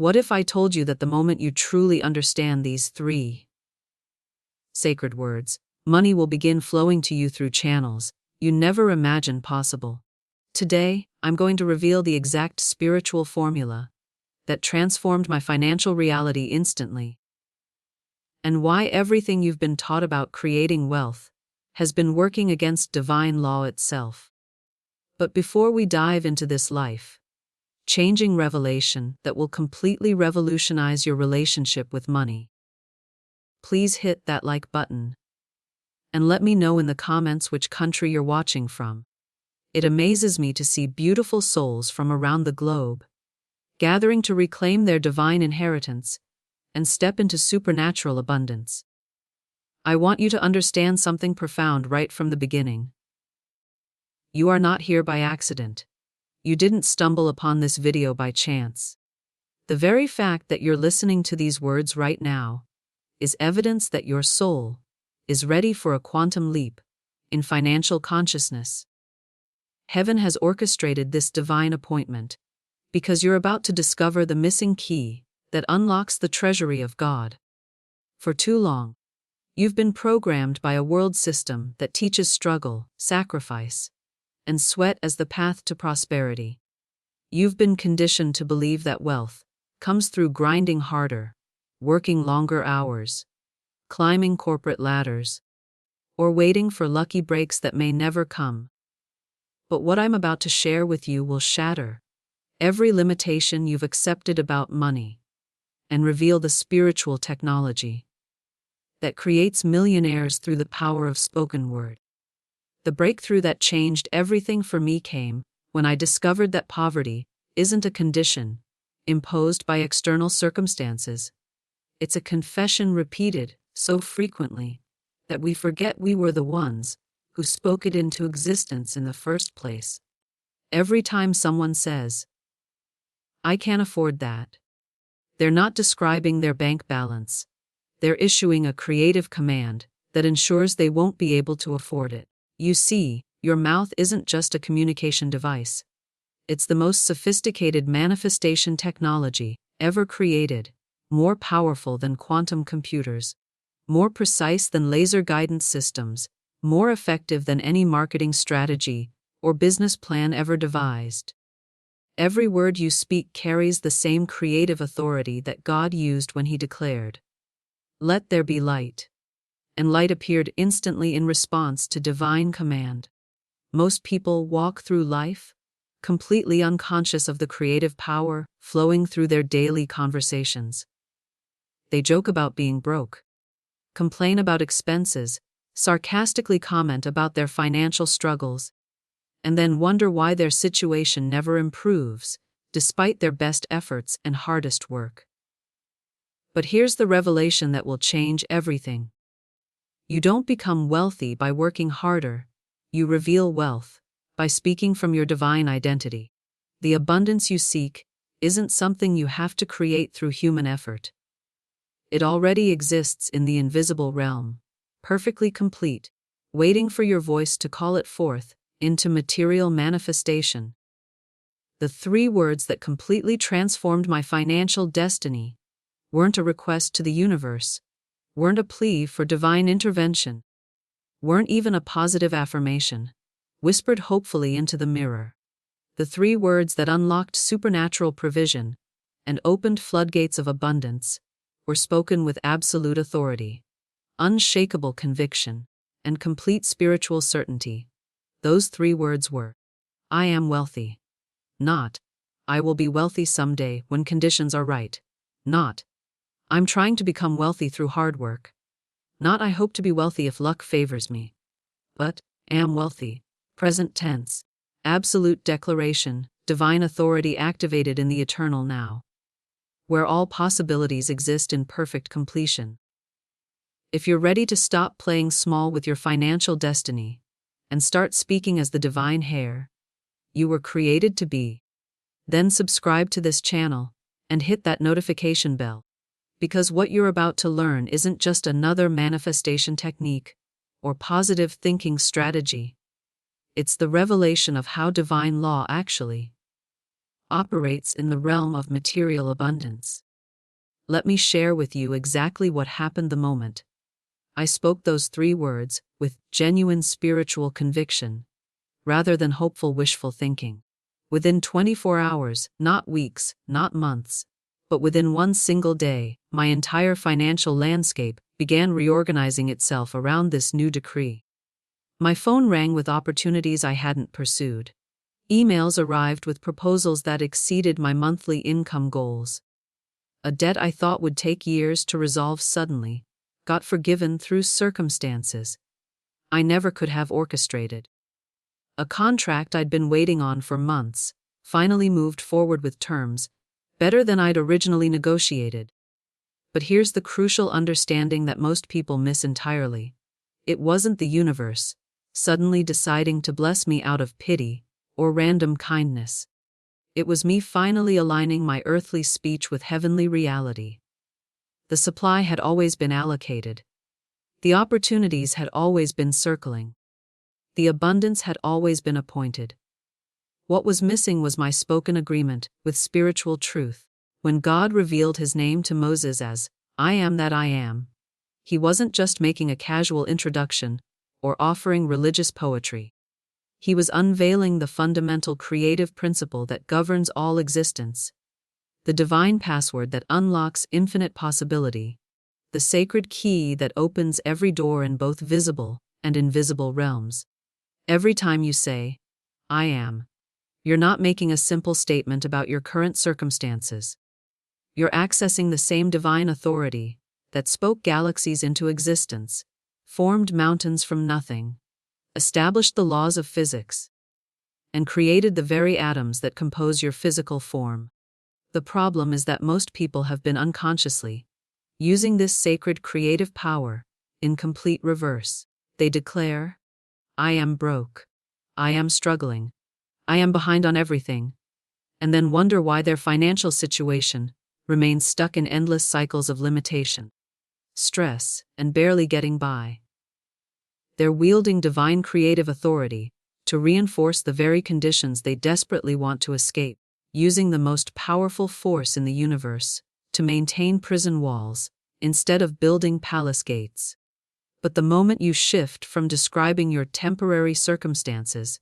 What if I told you that the moment you truly understand these three sacred words, money will begin flowing to you through channels you never imagined possible? Today, I'm going to reveal the exact spiritual formula that transformed my financial reality instantly, and why everything you've been taught about creating wealth has been working against divine law itself. But before we dive into this life-changing revelation that will completely revolutionize your relationship with money, please hit that like button and let me know in the comments which country you're watching from. It amazes me to see beautiful souls from around the globe gathering to reclaim their divine inheritance and step into supernatural abundance. I want you to understand something profound right from the beginning. You are not here by accident. You didn't stumble upon this video by chance. The very fact that you're listening to these words right now is evidence that your soul is ready for a quantum leap in financial consciousness. Heaven has orchestrated this divine appointment because you're about to discover the missing key that unlocks the treasury of God. For too long, you've been programmed by a world system that teaches struggle, sacrifice, and sweat as the path to prosperity. You've been conditioned to believe that wealth comes through grinding harder, working longer hours, climbing corporate ladders, or waiting for lucky breaks that may never come. But what I'm about to share with you will shatter every limitation you've accepted about money and reveal the spiritual technology that creates millionaires through the power of spoken word. The breakthrough that changed everything for me came when I discovered that poverty isn't a condition imposed by external circumstances. It's a confession repeated so frequently that we forget we were the ones who spoke it into existence in the first place. Every time someone says, "I can't afford that," they're not describing their bank balance. They're issuing a creative command that ensures they won't be able to afford it. You see, your mouth isn't just a communication device. It's the most sophisticated manifestation technology ever created, more powerful than quantum computers, more precise than laser guidance systems, more effective than any marketing strategy or business plan ever devised. Every word you speak carries the same creative authority that God used when He declared, "Let there be light." And light appeared instantly in response to divine command. Most people walk through life completely unconscious of the creative power flowing through their daily conversations. They joke about being broke, complain about expenses, sarcastically comment about their financial struggles, and then wonder why their situation never improves, despite their best efforts and hardest work. But here's the revelation that will change everything. You don't become wealthy by working harder. You reveal wealth by speaking from your divine identity. The abundance you seek isn't something you have to create through human effort. It already exists in the invisible realm, perfectly complete, waiting for your voice to call it forth into material manifestation. The three words that completely transformed my financial destiny weren't a request to the universe, weren't a plea for divine intervention, weren't even a positive affirmation, whispered hopefully into the mirror. The three words that unlocked supernatural provision and opened floodgates of abundance were spoken with absolute authority, unshakable conviction, and complete spiritual certainty. Those three words were, "I am wealthy." Not, "I will be wealthy someday when conditions are right." Not, "I'm trying to become wealthy through hard work." Not, "I hope to be wealthy if luck favors me." But, "Am wealthy." Present tense. Absolute declaration, divine authority activated in the eternal now, where all possibilities exist in perfect completion. If you're ready to stop playing small with your financial destiny and start speaking as the divine heir you were created to be, then subscribe to this channel and hit that notification bell, because what you're about to learn isn't just another manifestation technique or positive thinking strategy. It's the revelation of how divine law actually operates in the realm of material abundance. Let me share with you exactly what happened the moment I spoke those 3 words with genuine spiritual conviction, rather than hopeful wishful thinking. Within 24 hours, not weeks, not months, but within one single day, my entire financial landscape began reorganizing itself around this new decree. My phone rang with opportunities I hadn't pursued. Emails arrived with proposals that exceeded my monthly income goals. A debt I thought would take years to resolve suddenly got forgiven through circumstances I never could have orchestrated. A contract I'd been waiting on for months finally moved forward with terms better than I'd originally negotiated. But here's the crucial understanding that most people miss entirely. It wasn't the universe suddenly deciding to bless me out of pity or random kindness. It was me finally aligning my earthly speech with heavenly reality. The supply had always been allocated. The opportunities had always been circling. The abundance had always been appointed. What was missing was my spoken agreement with spiritual truth. When God revealed his name to Moses as, "I am that I am," he wasn't just making a casual introduction or offering religious poetry. He was unveiling the fundamental creative principle that governs all existence, the divine password that unlocks infinite possibility, the sacred key that opens every door in both visible and invisible realms. Every time you say, "I am," you're not making a simple statement about your current circumstances. You're accessing the same divine authority that spoke galaxies into existence, formed mountains from nothing, established the laws of physics, and created the very atoms that compose your physical form. The problem is that most people have been unconsciously using this sacred creative power in complete reverse. They declare, "I am broke. I am struggling. I am behind on everything," and then wonder why their financial situation remains stuck in endless cycles of limitation, stress, and barely getting by. They're wielding divine creative authority to reinforce the very conditions they desperately want to escape, using the most powerful force in the universe to maintain prison walls instead of building palace gates. But the moment you shift from describing your temporary circumstances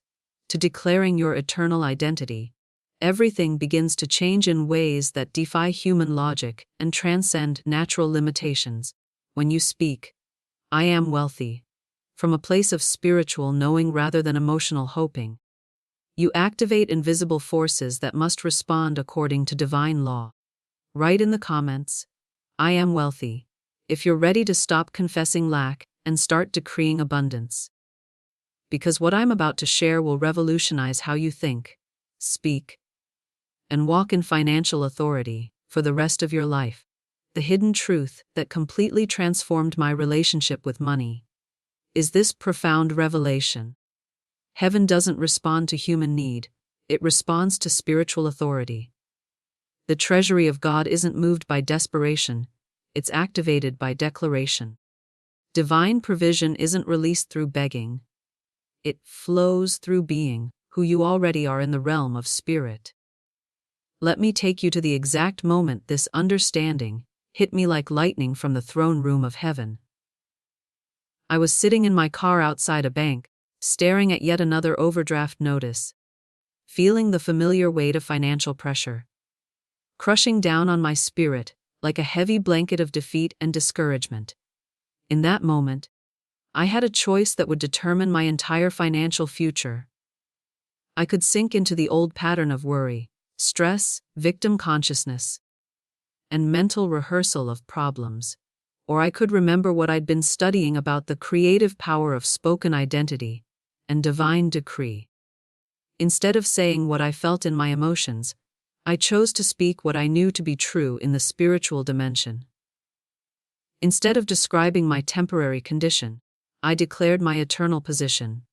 to declaring your eternal identity, everything begins to change in ways that defy human logic and transcend natural limitations. When you speak, "I am wealthy," from a place of spiritual knowing rather than emotional hoping, you activate invisible forces that must respond according to divine law. Write in the comments, "I am wealthy," if you're ready to stop confessing lack and start decreeing abundance. Because what I'm about to share will revolutionize how you think, speak, and walk in financial authority for the rest of your life. The hidden truth that completely transformed my relationship with money is this profound revelation. Heaven doesn't respond to human need, it responds to spiritual authority. The treasury of God isn't moved by desperation, it's activated by declaration. Divine provision isn't released through begging, it flows through being who you already are in the realm of spirit. Let me take you to the exact moment this understanding hit me like lightning from the throne room of heaven. I was sitting in my car outside a bank, staring at yet another overdraft notice, feeling the familiar weight of financial pressure crushing down on my spirit like a heavy blanket of defeat and discouragement. In that moment, I had a choice that would determine my entire financial future. I could sink into the old pattern of worry, stress, victim consciousness, and mental rehearsal of problems, or I could remember what I'd been studying about the creative power of spoken identity and divine decree. Instead of saying what I felt in my emotions, I chose to speak what I knew to be true in the spiritual dimension. Instead of describing my temporary condition, I declared my eternal position.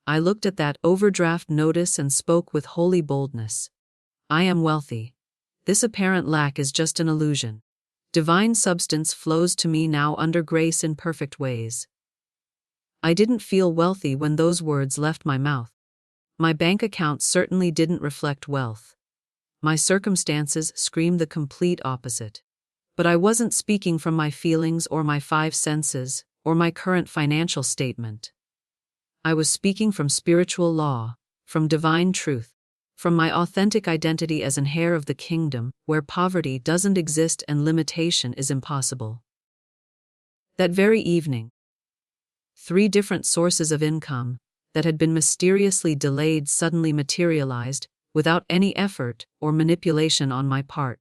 I looked at that overdraft notice and spoke with holy boldness. "I am wealthy. This apparent lack is just an illusion. Divine substance flows to me now under grace in perfect ways." I didn't feel wealthy when those words left my mouth. My bank account certainly didn't reflect wealth. My circumstances screamed the complete opposite. But I wasn't speaking from my feelings or my five senses, or my current financial statement. I was speaking from spiritual law, from divine truth, from my authentic identity as an heir of the kingdom, where poverty doesn't exist and limitation is impossible. That very evening, 3 different sources of income that had been mysteriously delayed suddenly materialized, without any effort or manipulation on my part.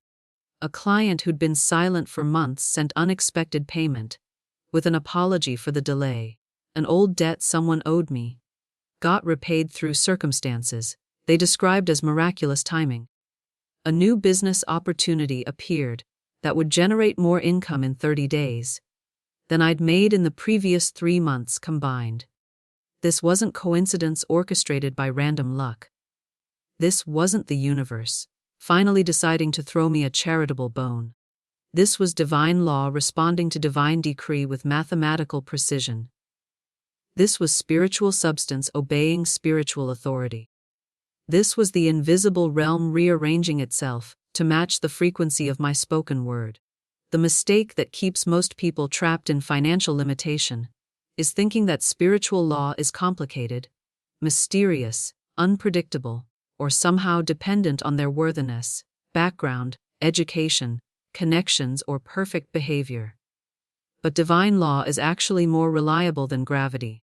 A client who'd been silent for months sent unexpected payment, with an apology for the delay. An old debt someone owed me got repaid through circumstances they described as miraculous timing. A new business opportunity appeared that would generate more income in 30 days than I'd made in the previous 3 months combined. This wasn't coincidence orchestrated by random luck. This wasn't the universe finally deciding to throw me a charitable bone. This was divine law responding to divine decree with mathematical precision. This was spiritual substance obeying spiritual authority. This was the invisible realm rearranging itself to match the frequency of my spoken word. The mistake that keeps most people trapped in financial limitation is thinking that spiritual law is complicated, mysterious, unpredictable, or somehow dependent on their worthiness, background, education, connections, or perfect behavior. But divine law is actually more reliable than gravity,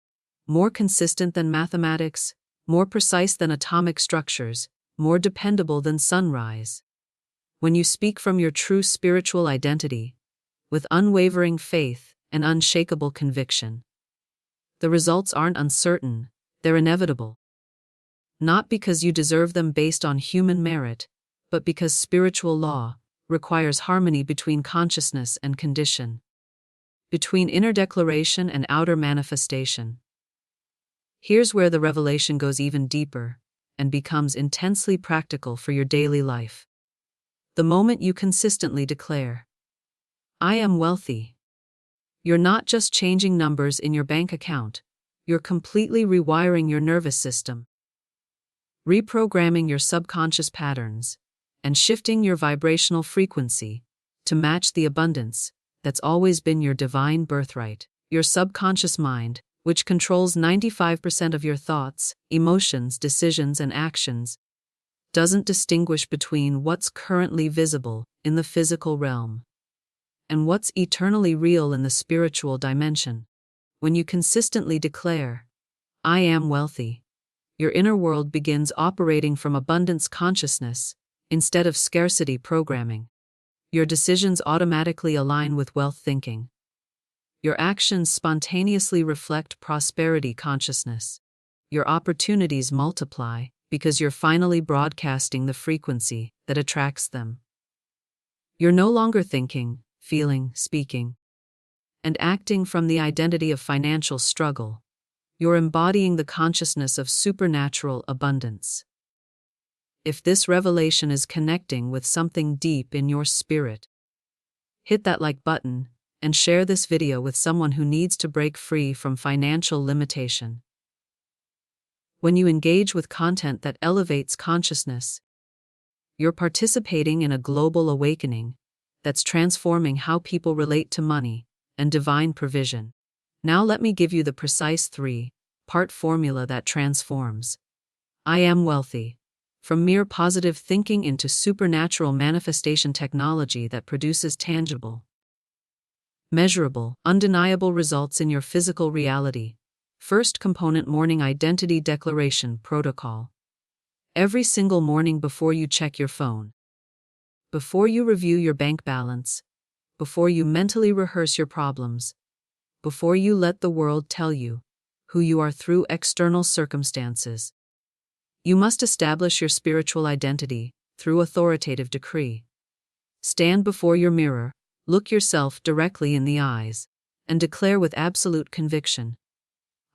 more consistent than mathematics, more precise than atomic structures, more dependable than sunrise. When you speak from your true spiritual identity, with unwavering faith and unshakable conviction, the results aren't uncertain, they're inevitable. Not because you deserve them based on human merit, but because spiritual law requires harmony between consciousness and condition, between inner declaration and outer manifestation. Here's where the revelation goes even deeper and becomes intensely practical for your daily life. The moment you consistently declare, "I am wealthy," you're not just changing numbers in your bank account, you're completely rewiring your nervous system, reprogramming your subconscious patterns, and shifting your vibrational frequency to match the abundance that's always been your divine birthright. Your subconscious mind, which controls 95% of your thoughts, emotions, decisions, and actions, doesn't distinguish between what's currently visible in the physical realm and what's eternally real in the spiritual dimension. When you consistently declare, "I am wealthy," your inner world begins operating from abundance consciousness instead of scarcity programming. Your decisions automatically align with wealth thinking. Your actions spontaneously reflect prosperity consciousness. Your opportunities multiply because you're finally broadcasting the frequency that attracts them. You're no longer thinking, feeling, speaking, and acting from the identity of financial struggle. You're embodying the consciousness of supernatural abundance. If this revelation is connecting with something deep in your spirit, hit that like button and share this video with someone who needs to break free from financial limitation. When you engage with content that elevates consciousness, you're participating in a global awakening that's transforming how people relate to money and divine provision. Now let me give you the precise 3-part formula that transforms "I am wealthy" from mere positive thinking into supernatural manifestation technology that produces tangible, measurable, undeniable results in your physical reality. First component: morning identity declaration protocol. Every single morning before you check your phone, before you review your bank balance, before you mentally rehearse your problems, before you let the world tell you who you are through external circumstances, you must establish your spiritual identity through authoritative decree. Stand before your mirror, look yourself directly in the eyes, and declare with absolute conviction,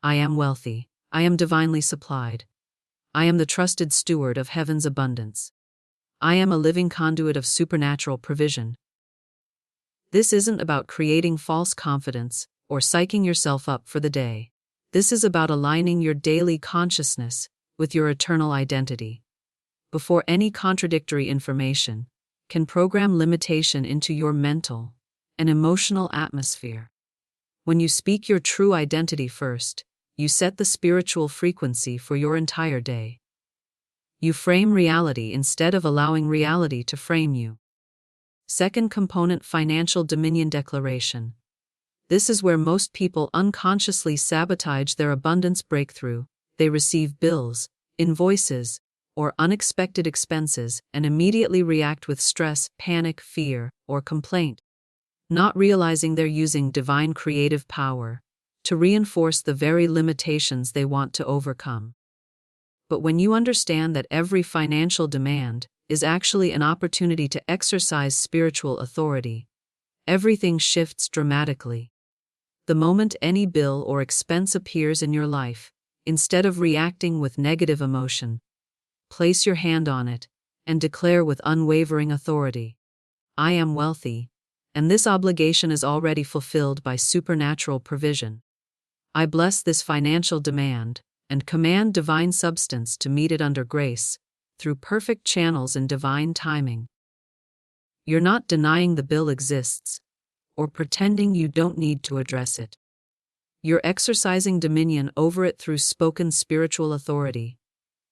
"I am wealthy. I am divinely supplied. I am the trusted steward of heaven's abundance. I am a living conduit of supernatural provision." This isn't about creating false confidence or psyching yourself up for the day. This is about aligning your daily consciousness with your eternal identity. before any contradictory information, can program limitation into your mental and emotional atmosphere. When you speak your true identity first, you set the spiritual frequency for your entire day. You frame reality instead of allowing reality to frame you. Second component: financial dominion declaration. This is where most people unconsciously sabotage their abundance breakthrough. They receive bills, invoices, or unexpected expenses and immediately react with stress, panic, fear, or complaint, not realizing they're using divine creative power to reinforce the very limitations they want to overcome. But when you understand that every financial demand is actually an opportunity to exercise spiritual authority, everything shifts dramatically. The moment any bill or expense appears in your life, instead of reacting with negative emotion, place your hand on it and declare with unwavering authority, "I am wealthy, and this obligation is already fulfilled by supernatural provision. I bless this financial demand and command divine substance to meet it under grace, through perfect channels and divine timing." You're not denying the bill exists, or pretending you don't need to address it. You're exercising dominion over it through spoken spiritual authority,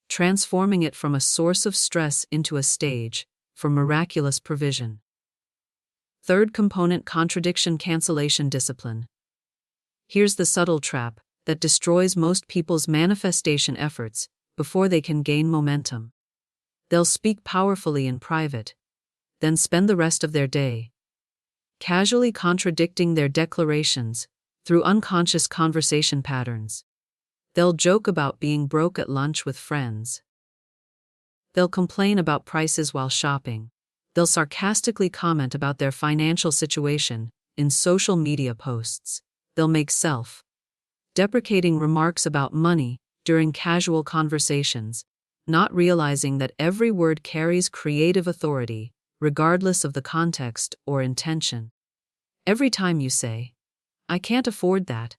transforming it from a source of stress into a stage for miraculous provision. Third component: contradiction cancellation discipline. Here's the subtle trap that destroys most people's manifestation efforts before they can gain momentum. They'll speak powerfully in private, then spend the rest of their day casually contradicting their declarations through unconscious conversation patterns. They'll joke about being broke at lunch with friends. They'll complain about prices while shopping. They'll sarcastically comment about their financial situation in social media posts. They'll make self-deprecating remarks about money during casual conversations, not realizing that every word carries creative authority, regardless of the context or intention. Every time you say, "I can't afford that.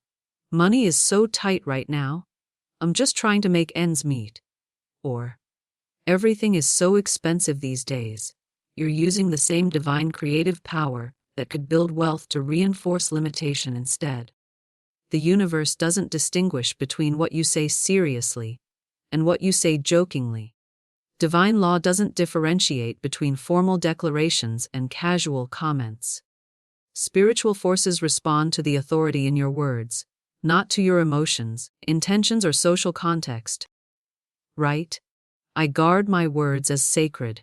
Money is so tight right now. I'm just trying to make ends meet," or "Everything is so expensive these days," you're using the same divine creative power that could build wealth to reinforce limitation instead. The universe doesn't distinguish between what you say seriously and what you say jokingly. Divine law doesn't differentiate between formal declarations and casual comments. Spiritual forces respond to the authority in your words, not to your emotions, intentions, or social context. Write, "I guard my words as sacred,"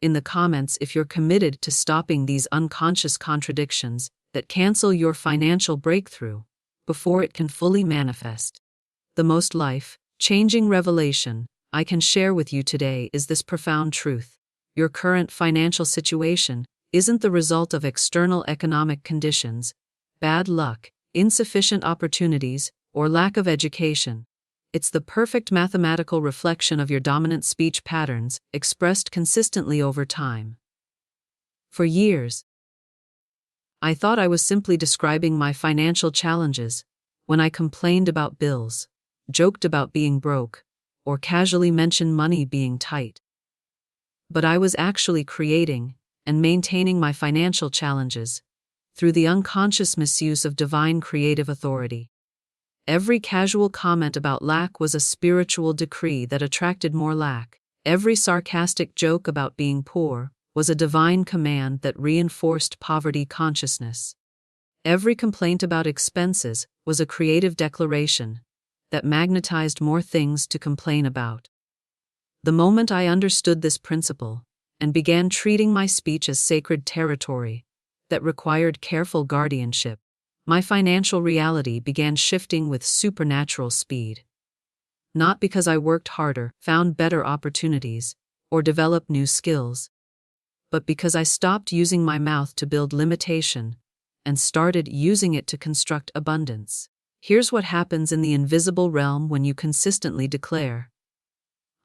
in the comments if you're committed to stopping these unconscious contradictions that cancel your financial breakthrough before it can fully manifest. The most life-changing revelation I can share with you today is this profound truth: your current financial situation isn't the result of external economic conditions, bad luck, insufficient opportunities, or lack of education. It's the perfect mathematical reflection of your dominant speech patterns expressed consistently over time. For years, I thought I was simply describing my financial challenges when I complained about bills, joked about being broke, or casually mentioned money being tight. But I was actually creating and maintaining my financial challenges through the unconscious misuse of divine creative authority. Every casual comment about lack was a spiritual decree that attracted more lack. Every sarcastic joke about being poor was a divine command that reinforced poverty consciousness. Every complaint about expenses was a creative declaration that magnetized more things to complain about. The moment I understood this principle and began treating my speech as sacred territory that required careful guardianship, my financial reality began shifting with supernatural speed. Not because I worked harder, found better opportunities, or developed new skills, but because I stopped using my mouth to build limitation and started using it to construct abundance. Here's what happens in the invisible realm when you consistently declare,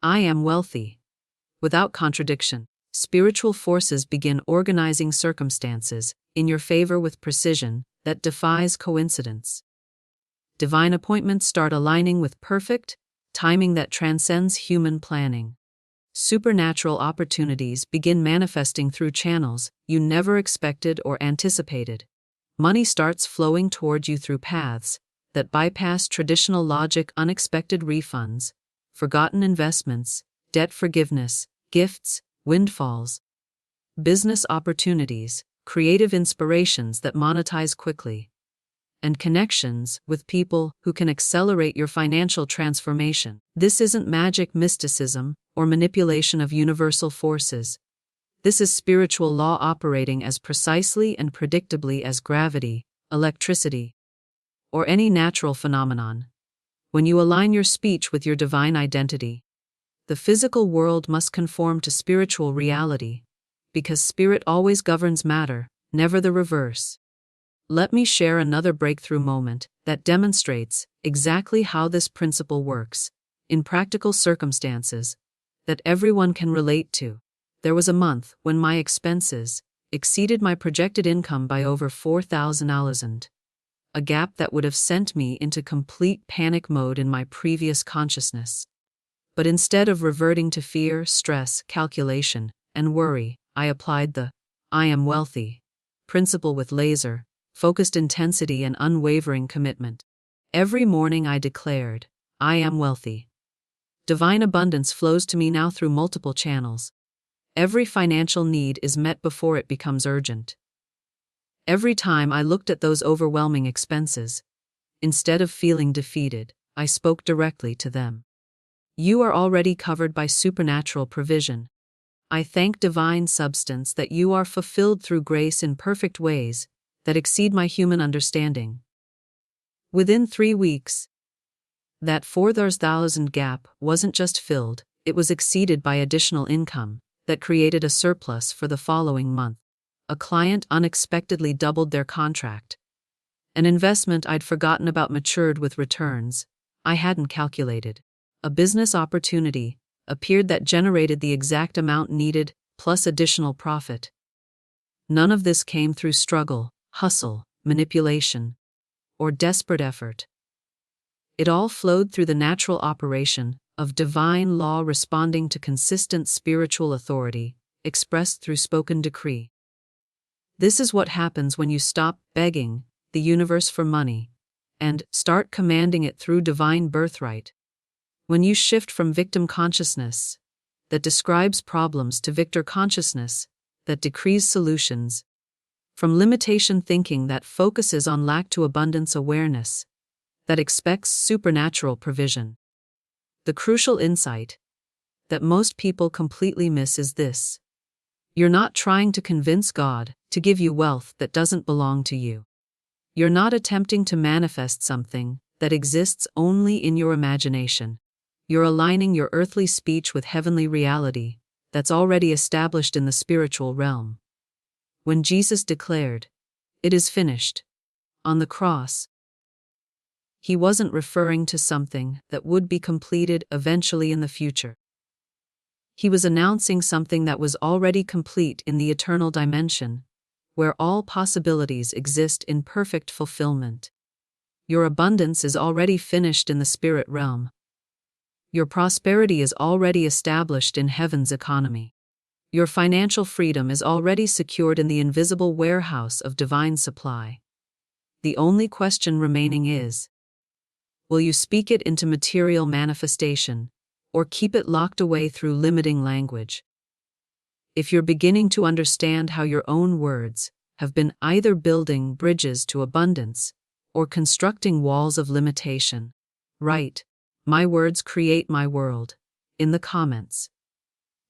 "I am wealthy." Without contradiction, spiritual forces begin organizing circumstances in your favor with precision that defies coincidence. Divine appointments start aligning with perfect timing that transcends human planning. supernatural opportunities begin manifesting through channels you never expected or anticipated. Money starts flowing toward you through paths that bypass traditional logic: unexpected refunds, forgotten investments, debt forgiveness, gifts, windfalls, business opportunities, creative inspirations that monetize quickly, and connections with people who can accelerate your financial transformation. This isn't magic mysticism or manipulation of universal forces. This is spiritual law operating as precisely and predictably as gravity, electricity, or any natural phenomenon. When you align your speech with your divine identity, the physical world must conform to spiritual reality, because spirit always governs matter, never the reverse. Let me share another breakthrough moment that demonstrates exactly how this principle works, in practical circumstances that everyone can relate to. There was a month when my expenses exceeded my projected income by over $4,000, a gap that would have sent me into complete panic mode in my previous consciousness. But instead of reverting to fear, stress, calculation, and worry, I applied the "I am wealthy" principle with laser-focused intensity and unwavering commitment. Every morning I declared, "I am wealthy." Divine abundance flows to me now through multiple channels. Every financial need is met before it becomes urgent. Every time I looked at those overwhelming expenses, instead of feeling defeated, I spoke directly to them. You are already covered by supernatural provision. I thank divine substance that you are fulfilled through grace in perfect ways that exceed my human understanding. Within 3 weeks, that $4,000 gap wasn't just filled, it was exceeded by additional income that created a surplus for the following month. A client unexpectedly doubled their contract. An investment I'd forgotten about matured with returns I hadn't calculated. A business opportunity appeared that generated the exact amount needed, plus additional profit. None of this came through struggle, hustle, manipulation, or desperate effort. It all flowed through the natural operation of divine law, responding to consistent spiritual authority, expressed through spoken decree. This is what happens when you stop begging the universe for money and start commanding it through divine birthright. When you shift from victim consciousness that describes problems to victor consciousness that decrees solutions, from limitation thinking that focuses on lack to abundance awareness that expects supernatural provision. The crucial insight that most people completely miss is this: you're not trying to convince God to give you wealth that doesn't belong to you. You're not attempting to manifest something that exists only in your imagination. You're aligning your earthly speech with heavenly reality that's already established in the spiritual realm. When Jesus declared, "It is finished," on the cross, he wasn't referring to something that would be completed eventually in the future. He was announcing something that was already complete in the eternal dimension, where all possibilities exist in perfect fulfillment. Your abundance is already finished in the spirit realm. Your prosperity is already established in heaven's economy. Your financial freedom is already secured in the invisible warehouse of divine supply. The only question remaining is, will you speak it into material manifestation, or keep it locked away through limiting language? If you're beginning to understand how your own words have been either building bridges to abundance or constructing walls of limitation, write, "My words create my world," in the comments.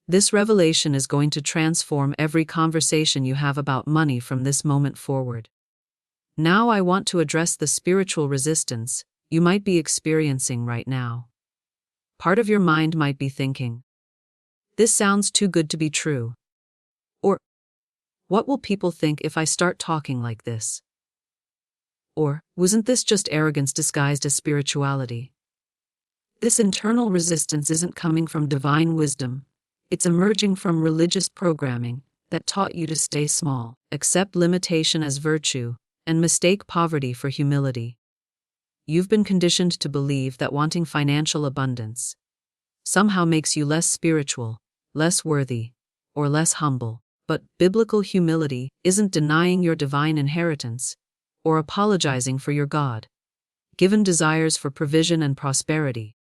This revelation is going to transform every conversation you have about money from this moment forward. Now I want to address the spiritual resistance you might be experiencing right now. Part of your mind might be thinking, "This sounds too good to be true." Or, "What will people think if I start talking like this?" Or, "Wasn't this just arrogance disguised as spirituality?" This internal resistance isn't coming from divine wisdom. It's emerging from religious programming that taught you to stay small, accept limitation as virtue, and mistake poverty for humility. You've been conditioned to believe that wanting financial abundance somehow makes you less spiritual, less worthy, or less humble. But biblical humility isn't denying your divine inheritance or apologizing for your God-given desires for provision and prosperity.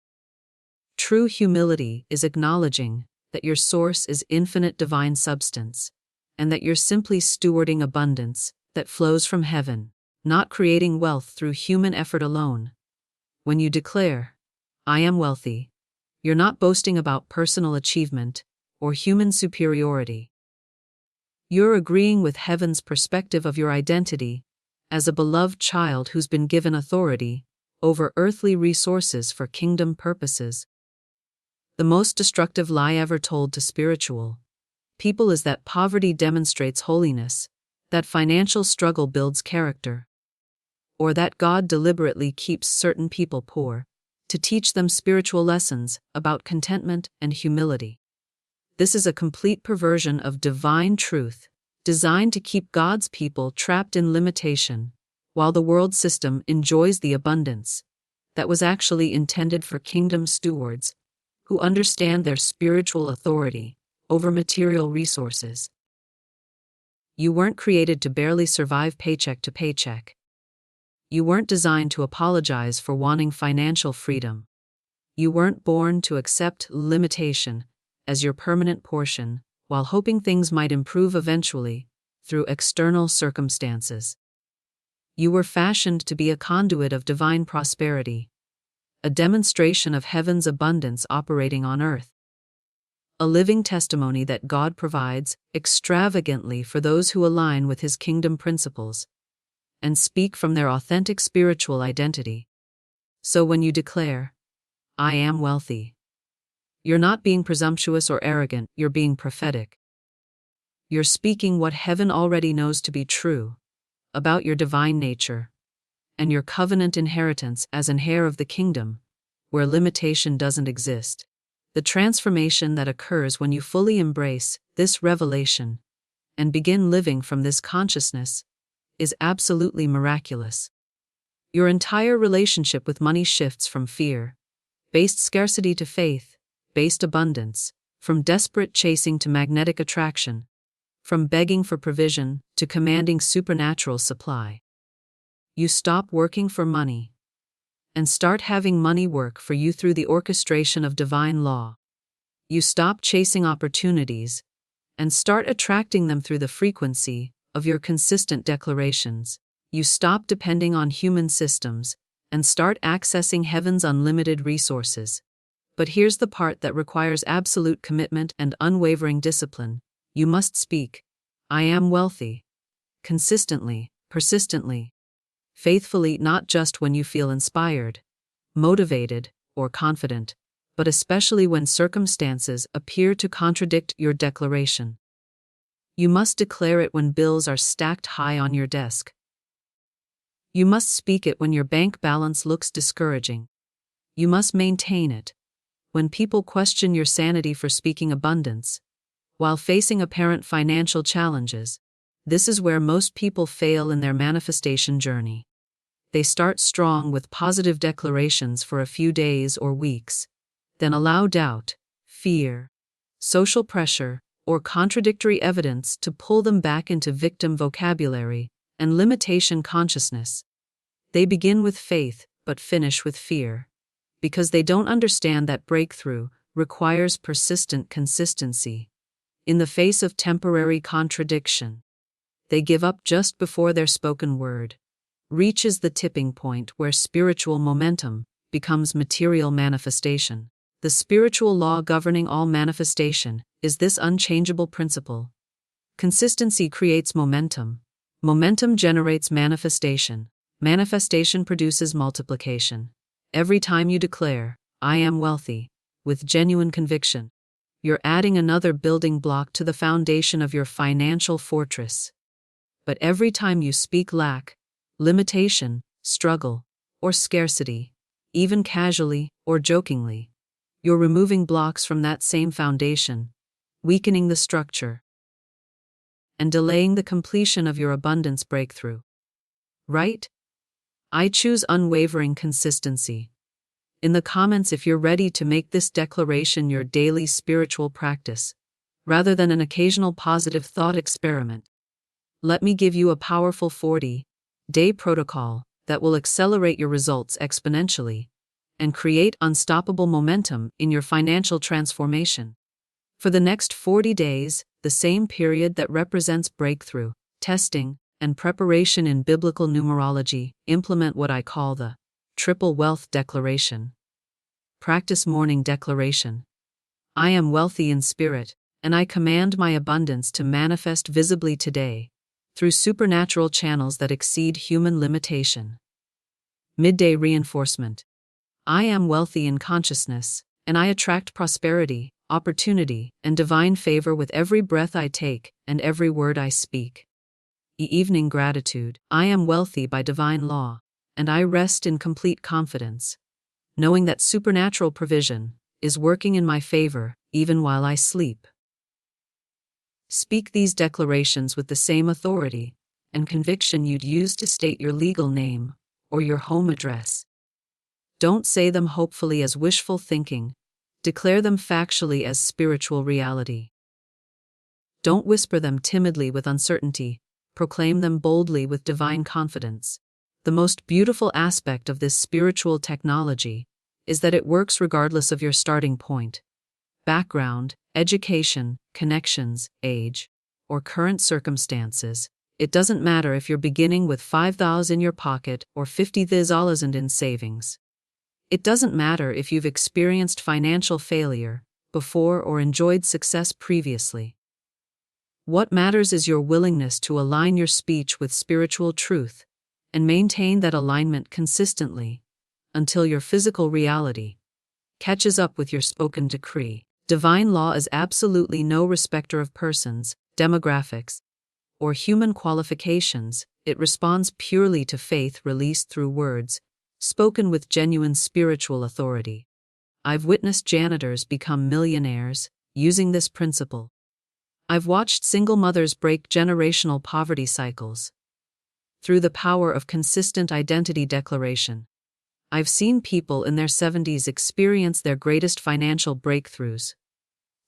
True humility is acknowledging that your source is infinite divine substance, and that you're simply stewarding abundance that flows from heaven, not creating wealth through human effort alone. When you declare, "I am wealthy," you're not boasting about personal achievement or human superiority. You're agreeing with heaven's perspective of your identity as a beloved child who's been given authority over earthly resources for kingdom purposes. The most destructive lie ever told to spiritual people is that poverty demonstrates holiness, that financial struggle builds character, or that God deliberately keeps certain people poor to teach them spiritual lessons about contentment and humility. This is a complete perversion of divine truth, designed to keep God's people trapped in limitation, while the world system enjoys the abundance that was actually intended for kingdom stewards who understand their spiritual authority over material resources. You weren't created to barely survive paycheck to paycheck. You weren't designed to apologize for wanting financial freedom. You weren't born to accept limitation as your permanent portion, while hoping things might improve eventually through external circumstances. You were fashioned to be a conduit of divine prosperity, a demonstration of heaven's abundance operating on earth. A living testimony that God provides extravagantly for those who align with His kingdom principles and speak from their authentic spiritual identity. So when you declare, "I am wealthy," you're not being presumptuous or arrogant, you're being prophetic. You're speaking what heaven already knows to be true about your divine nature and your covenant inheritance as an heir of the kingdom, where limitation doesn't exist. The transformation that occurs when you fully embrace this revelation and begin living from this consciousness is absolutely miraculous. Your entire relationship with money shifts from fear-based scarcity to faith-based abundance, from desperate chasing to magnetic attraction, from begging for provision to commanding supernatural supply. You stop working for money and start having money work for you through the orchestration of divine law. You stop chasing opportunities and start attracting them through the frequency of your consistent declarations. You stop depending on human systems and start accessing heaven's unlimited resources. But here's the part that requires absolute commitment and unwavering discipline. You must speak, "I am wealthy," consistently, persistently, faithfully, not just when you feel inspired, motivated, or confident, but especially when circumstances appear to contradict your declaration. You must declare it when bills are stacked high on your desk. You must speak it when your bank balance looks discouraging. You must maintain it when people question your sanity for speaking abundance, while facing apparent financial challenges. This is where most people fail in their manifestation journey. They start strong with positive declarations for a few days or weeks, then allow doubt, fear, social pressure, or contradictory evidence to pull them back into victim vocabulary and limitation consciousness. They begin with faith but finish with fear, because they don't understand that breakthrough requires persistent consistency. In the face of temporary contradiction, they give up just before their spoken word reaches the tipping point where spiritual momentum becomes material manifestation. The spiritual law governing all manifestation is this unchangeable principle. Consistency creates momentum. Momentum generates manifestation. Manifestation produces multiplication. Every time you declare, "I am wealthy," with genuine conviction, you're adding another building block to the foundation of your financial fortress. But every time you speak lack, limitation, struggle, or scarcity, even casually or jokingly, you're removing blocks from that same foundation, weakening the structure, and delaying the completion of your abundance breakthrough. Right? I choose unwavering consistency. In the comments if you're ready to make this declaration your daily spiritual practice, rather than an occasional positive thought experiment. Let me give you a powerful 40-day protocol that will accelerate your results exponentially and create unstoppable momentum in your financial transformation. For the next 40 days, the same period that represents breakthrough, testing, and preparation in biblical numerology, implement what I call the triple wealth declaration. Practice morning declaration. I am wealthy in spirit, and I command my abundance to manifest visibly today, through supernatural channels that exceed human limitation. Midday reinforcement. I am wealthy in consciousness, and I attract prosperity, opportunity, and divine favor with every breath I take and every word I speak. Evening gratitude. I am wealthy by divine law, and I rest in complete confidence, knowing that supernatural provision is working in my favor even while I sleep. Speak these declarations with the same authority and conviction you'd use to state your legal name or your home address. Don't say them hopefully as wishful thinking. Declare them factually as spiritual reality. Don't whisper them timidly with uncertainty. Proclaim them boldly with divine confidence. The most beautiful aspect of this spiritual technology is that it works regardless of your starting point, background, education, connections, age, or current circumstances. It doesn't matter if you're beginning with $5,000 in your pocket or $50,000 in savings. It doesn't matter if you've experienced financial failure before or enjoyed success previously. What matters is your willingness to align your speech with spiritual truth and maintain that alignment consistently until your physical reality catches up with your spoken decree. Divine law is absolutely no respecter of persons, demographics, or human qualifications. It responds purely to faith released through words, spoken with genuine spiritual authority. I've witnessed janitors become millionaires using this principle. I've watched single mothers break generational poverty cycles through the power of consistent identity declaration. I've seen people in their 70s experience their greatest financial breakthroughs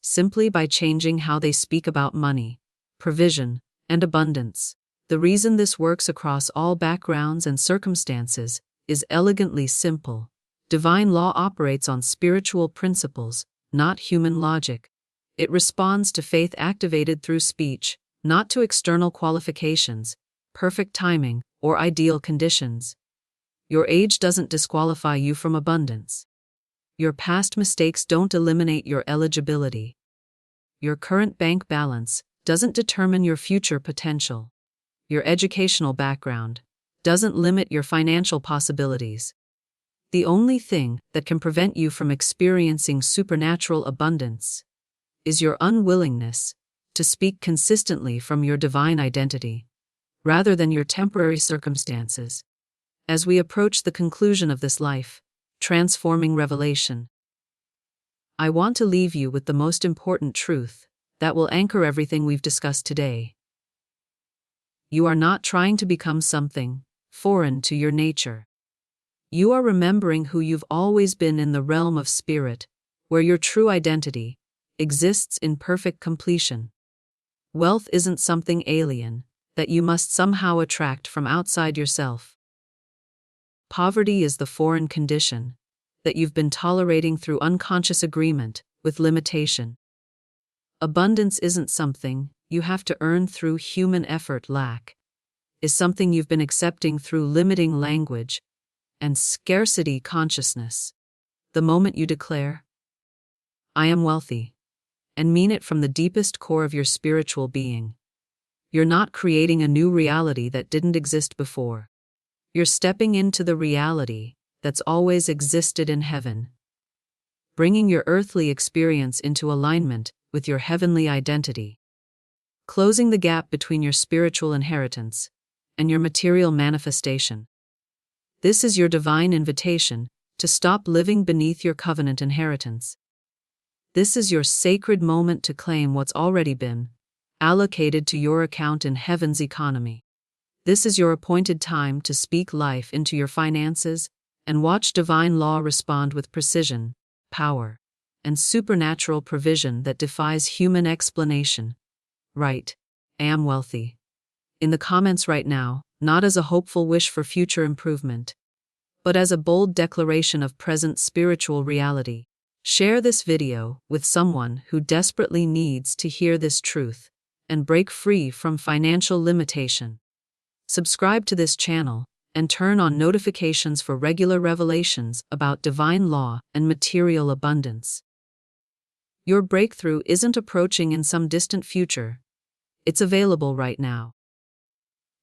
simply by changing how they speak about money, provision, and abundance. The reason this works across all backgrounds and circumstances is elegantly simple. Divine law operates on spiritual principles, not human logic. It responds to faith activated through speech, not to external qualifications, perfect timing, or ideal conditions. Your age doesn't disqualify you from abundance. Your past mistakes don't eliminate your eligibility. Your current bank balance doesn't determine your future potential. Your educational background doesn't limit your financial possibilities. The only thing that can prevent you from experiencing supernatural abundance is your unwillingness to speak consistently from your divine identity, rather than your temporary circumstances. As we approach the conclusion of this life-transforming revelation, I want to leave you with the most important truth that will anchor everything we've discussed today. You are not trying to become something foreign to your nature. You are remembering who you've always been in the realm of spirit, where your true identity exists in perfect completion. Wealth isn't something alien that you must somehow attract from outside yourself. Poverty is the foreign condition that you've been tolerating through unconscious agreement with limitation. Abundance isn't something you have to earn through human effort. Lack is something you've been accepting through limiting language and scarcity consciousness. The moment you declare, I am wealthy, and mean it from the deepest core of your spiritual being, you're not creating a new reality that didn't exist before. You're stepping into the reality that's always existed in heaven, bringing your earthly experience into alignment with your heavenly identity, closing the gap between your spiritual inheritance and your material manifestation. This is your divine invitation to stop living beneath your covenant inheritance. This is your sacred moment to claim what's already been allocated to your account in heaven's economy. This is your appointed time to speak life into your finances and watch divine law respond with precision, power, and supernatural provision that defies human explanation. Write, I am wealthy, in the comments right now, not as a hopeful wish for future improvement, but as a bold declaration of present spiritual reality. Share this video with someone who desperately needs to hear this truth and break free from financial limitation. Subscribe to this channel and turn on notifications for regular revelations about divine law and material abundance. Your breakthrough isn't approaching in some distant future. It's available right now.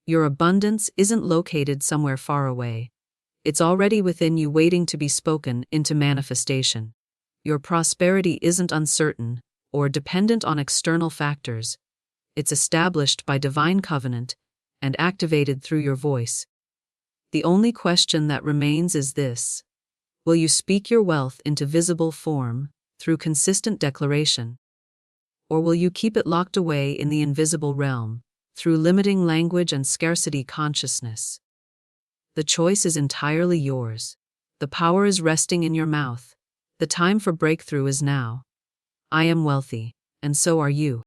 Your abundance isn't located somewhere far away. It's already within you, waiting to be spoken into manifestation. Your prosperity isn't uncertain or dependent on external factors. It's established by divine covenant and activated through your voice. The only question that remains is this: will you speak your wealth into visible form through consistent declaration? Or will you keep it locked away in the invisible realm through limiting language and scarcity consciousness? The choice is entirely yours. The power is resting in your mouth. The time for breakthrough is now. I am wealthy, and so are you.